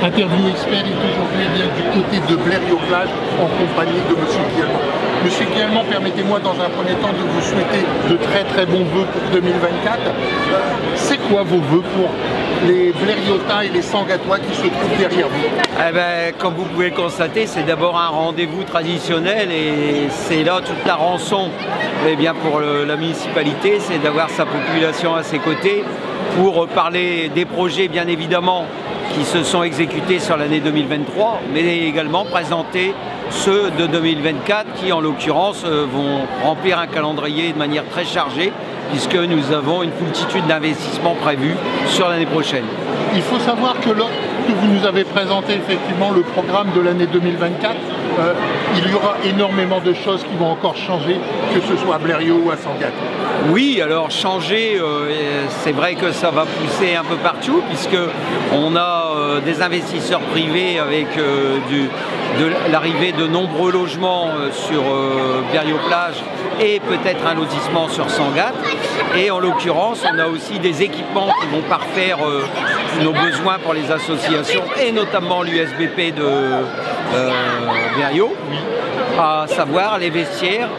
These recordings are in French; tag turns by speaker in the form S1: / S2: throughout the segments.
S1: Interview expert est aujourd'hui bien du côté de Blériot-Plage en compagnie de M. Guillemont. Monsieur Guillemont, permettez-moi dans un premier temps de vous souhaiter de très bons vœux pour 2024. C'est quoi vos vœux pour les Blériotains et les Sangatois qui se trouvent derrière vous?
S2: Eh ben, comme vous pouvez le constater, c'est d'abord un rendez-vous traditionnel et c'est là toute la rançon pour la municipalité, c'est d'avoir sa population à ses côtés pour parler des projets bien évidemment qui se sont exécutés sur l'année 2023, mais également présenter ceux de 2024 qui en l'occurrence vont remplir un calendrier de manière très chargée puisque nous avons une multitude d'investissements prévus sur l'année prochaine.
S1: Il faut savoir que lorsque vous nous avez présenté effectivement le programme de l'année 2024, il y aura énormément de choses qui vont encore changer, que ce soit à Blériot ou à Sangatte.
S2: Oui, alors changer, c'est vrai que ça va pousser un peu partout puisque on a des investisseurs privés avec l'arrivée de nombreux logements sur Blériot-Plage et peut-être un lotissement sur Sangatte. Et en l'occurrence, on a aussi des équipements qui vont parfaire nos besoins pour les associations et notamment l'USBP de Blériot, à savoir les vestiaires,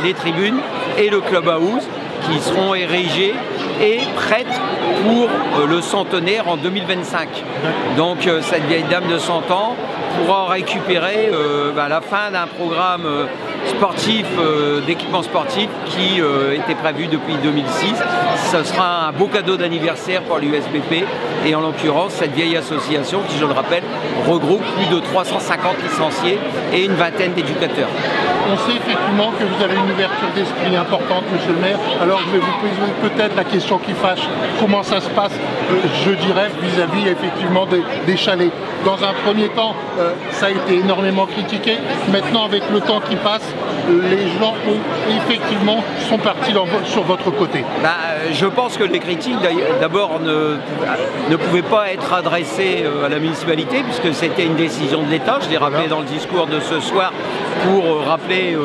S2: les tribunes et le clubhouse qui seront érigés et prêtes pour le centenaire en 2025. Donc cette vieille dame de 100 ans pourra récupérer la fin d'un programme sportif, d'équipement sportif qui était prévu depuis 2006. Ce sera un beau cadeau d'anniversaire pour l'USBP et en l'occurrence cette vieille association qui, je le rappelle, regroupe plus de 350 licenciés et une vingtaine d'éducateurs.
S1: On sait effectivement que vous avez une ouverture d'esprit importante, monsieur le maire. Alors je vais vous poser peut-être la question qui fâche. Comment ça se passe, je dirais, vis-à-vis effectivement des chalets? Dans un premier temps, ça a été énormément critiqué. Maintenant, avec le temps qui passe, les gens effectivement sont partis sur votre côté.
S2: Je pense que les critiques d'abord ne pouvaient pas être adressées à la municipalité puisque c'était une décision de l'État. Je l'ai rappelé dans le discours de ce soir pour rappeler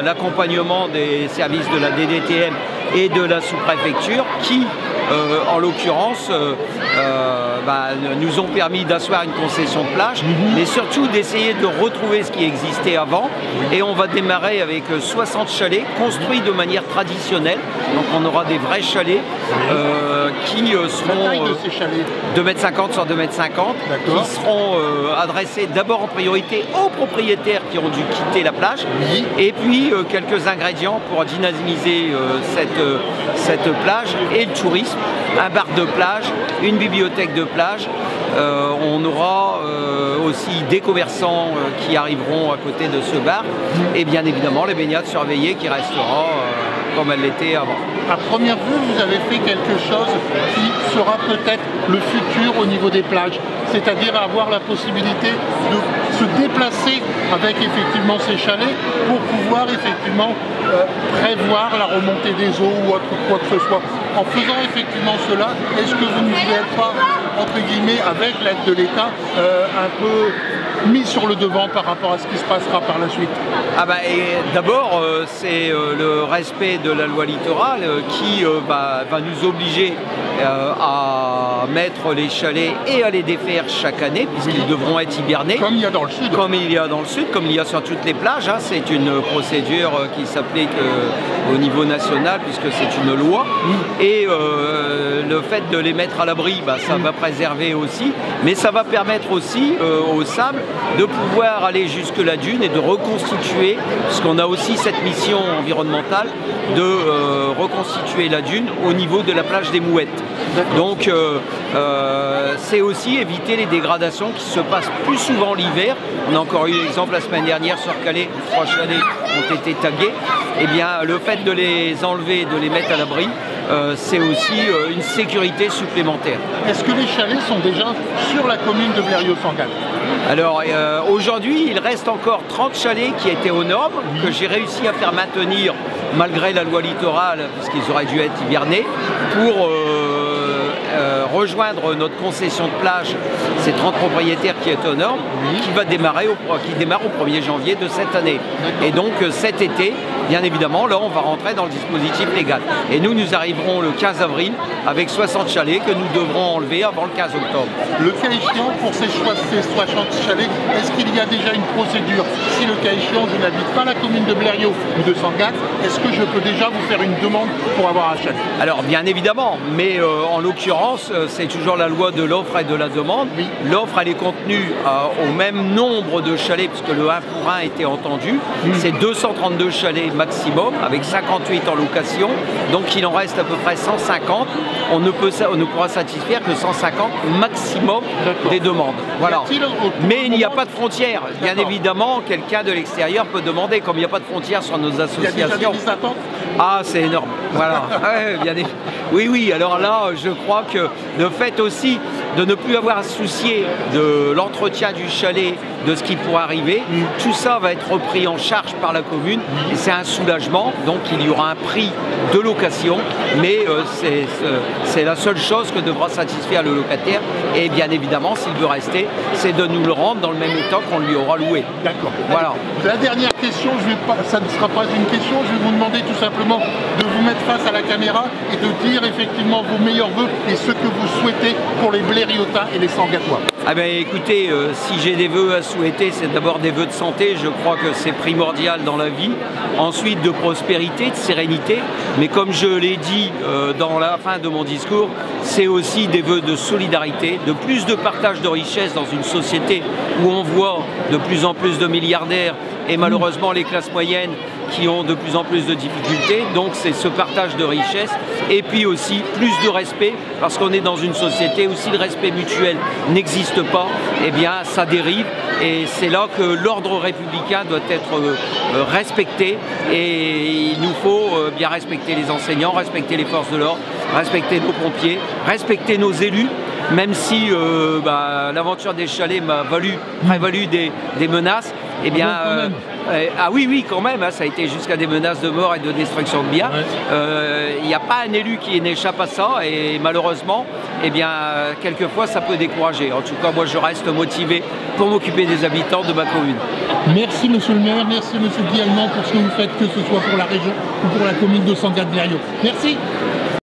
S2: l'accompagnement des services de la DDTM et de la sous-préfecture qui, en l'occurrence, nous ont permis d'asseoir une concession de plage, mais surtout d'essayer de retrouver ce qui existait avant. Et on va démarrer avec 60 chalets construits de manière traditionnelle. Donc on aura des vrais chalets qui seront 2,50 m sur 2,50 m, qui seront adressés d'abord en priorité aux propriétaires qui ont dû quitter la plage, et puis quelques ingrédients pour dynamiser cette plage et le tourisme, un bar de plage, une bibliothèque de plage. On aura aussi des commerçants qui arriveront à côté de ce bar et bien évidemment les baignades surveillées qui restera comme elle l'était avant.
S1: À première vue, vous avez fait quelque chose qui sera peut-être le futur au niveau des plages, c'est-à-dire avoir la possibilité de se déplacer avec effectivement ces chalets pour pouvoir effectivement prévoir la remontée des eaux ou autre quoi que ce soit. En faisant effectivement cela, est-ce que vous ne vous êtes pas, entre guillemets, avec l'aide de l'État, un peu mis sur le devant par rapport à ce qui se passera par la suite?
S2: D'abord, c'est le respect de la loi littorale qui va nous obliger à mettre les chalets et à les défaire chaque année puisqu'ils devront être hibernés.
S1: Comme il y a dans le sud.
S2: Comme il y a dans le sud, comme il y a sur toutes les plages. C'est une procédure qui s'applique au niveau national puisque c'est une loi. Et le fait de les mettre à l'abri, ça va préserver aussi, mais ça va permettre aussi au sable de pouvoir aller jusque la dune et de reconstituer, puisqu'on a aussi cette mission environnementale de reconstituer la dune au niveau de la plage des Mouettes. Donc c'est aussi éviter les dégradations qui se passent plus souvent l'hiver. On a encore eu l'exemple la semaine dernière sur Calais, où 3 chalets ont été tagués. Eh bien, le fait de les enlever, de les mettre à l'abri, c'est aussi une sécurité supplémentaire.
S1: Est-ce que les chalets sont déjà sur la commune de Blériot-Sangatte?
S2: Alors aujourd'hui, il reste encore 30 chalets qui étaient aux normes, que j'ai réussi à faire maintenir malgré la loi littorale, puisqu'ils auraient dû être hibernés, pour rejoindre notre concession de plage, c'est 30 propriétaires qui est aux normes, qui démarre au 1er janvier de cette année. Et donc cet été, bien évidemment, là on va rentrer dans le dispositif légal. Et nous arriverons le 15 avril avec 60 chalets que nous devrons enlever avant le 15 octobre.
S1: Le cas échéant pour ces 60 chalets, est-ce qu'il y a déjà une procédure? Si le cas échéant, je n'habite pas la commune de Blériot ou de Sangatte, est-ce que je peux déjà vous faire une demande pour avoir un chalet?
S2: Alors bien évidemment, mais en l'occurrence, c'est toujours la loi de l'offre et de la demande.
S1: Oui.
S2: L'offre elle est contenue au même nombre de chalets, puisque le 1 pour 1 était entendu. C'est 232 chalets maximum, avec 58 en location, donc il en reste à peu près 150. On ne pourra satisfaire que 150 maximum des demandes. Voilà. Mais il n'y a pas de frontière. Bien évidemment, quelqu'un de l'extérieur peut demander, comme il n'y a pas de frontière sur nos associations.
S1: Il y a déjà des listes d'attente ?
S2: Ah, c'est énorme. Voilà. Oui, alors là, je crois que le fait aussi de ne plus avoir à se soucier de l'entretien du chalet, de ce qui pourrait arriver, tout ça va être repris en charge par la commune et c'est un soulagement. Donc il y aura un prix de location, mais c'est la seule chose que devra satisfaire le locataire. Et bien évidemment, s'il veut rester, c'est de nous le rendre dans le même état qu'on lui aura loué.
S1: D'accord.
S2: Voilà.
S1: La dernière question, ça ne sera pas une question, je vais vous demander tout simplement de vous mettre face à la caméra et de dire effectivement vos meilleurs vœux et ce que vous souhaitez pour les Blériotins et les Sangatois.
S2: Ah ben écoutez, si j'ai des vœux à souhaiter, c'est d'abord des vœux de santé, je crois que c'est primordial dans la vie. Ensuite de prospérité, de sérénité, mais comme je l'ai dit dans la fin de mon discours, c'est aussi des vœux de solidarité, de plus de partage de richesses dans une société où on voit de plus en plus de milliardaires et malheureusement les classes moyennes qui ont de plus en plus de difficultés. Donc c'est ce partage de richesses et puis aussi plus de respect, parce qu'on est dans une société où si le respect mutuel n'existe pas, eh bien ça dérive, et c'est là que l'ordre républicain doit être respecté, et il nous faut bien respecter les enseignants, respecter les forces de l'ordre, respecter nos pompiers, respecter nos élus. Même si l'aventure des chalets m'a prévalu des menaces, eh bien, ah oui, quand même, hein, ça a été jusqu'à des menaces de mort et de destruction de biens. Il n'y a pas un élu qui n'échappe à ça, et malheureusement, eh bien, quelquefois, ça peut décourager. En tout cas, moi, je reste motivé pour m'occuper des habitants de ma commune.
S1: Merci, monsieur le maire, merci, monsieur Guy Allemand, pour ce que vous faites, que ce soit pour la région ou pour la commune de Sangatte-Blériot. Merci.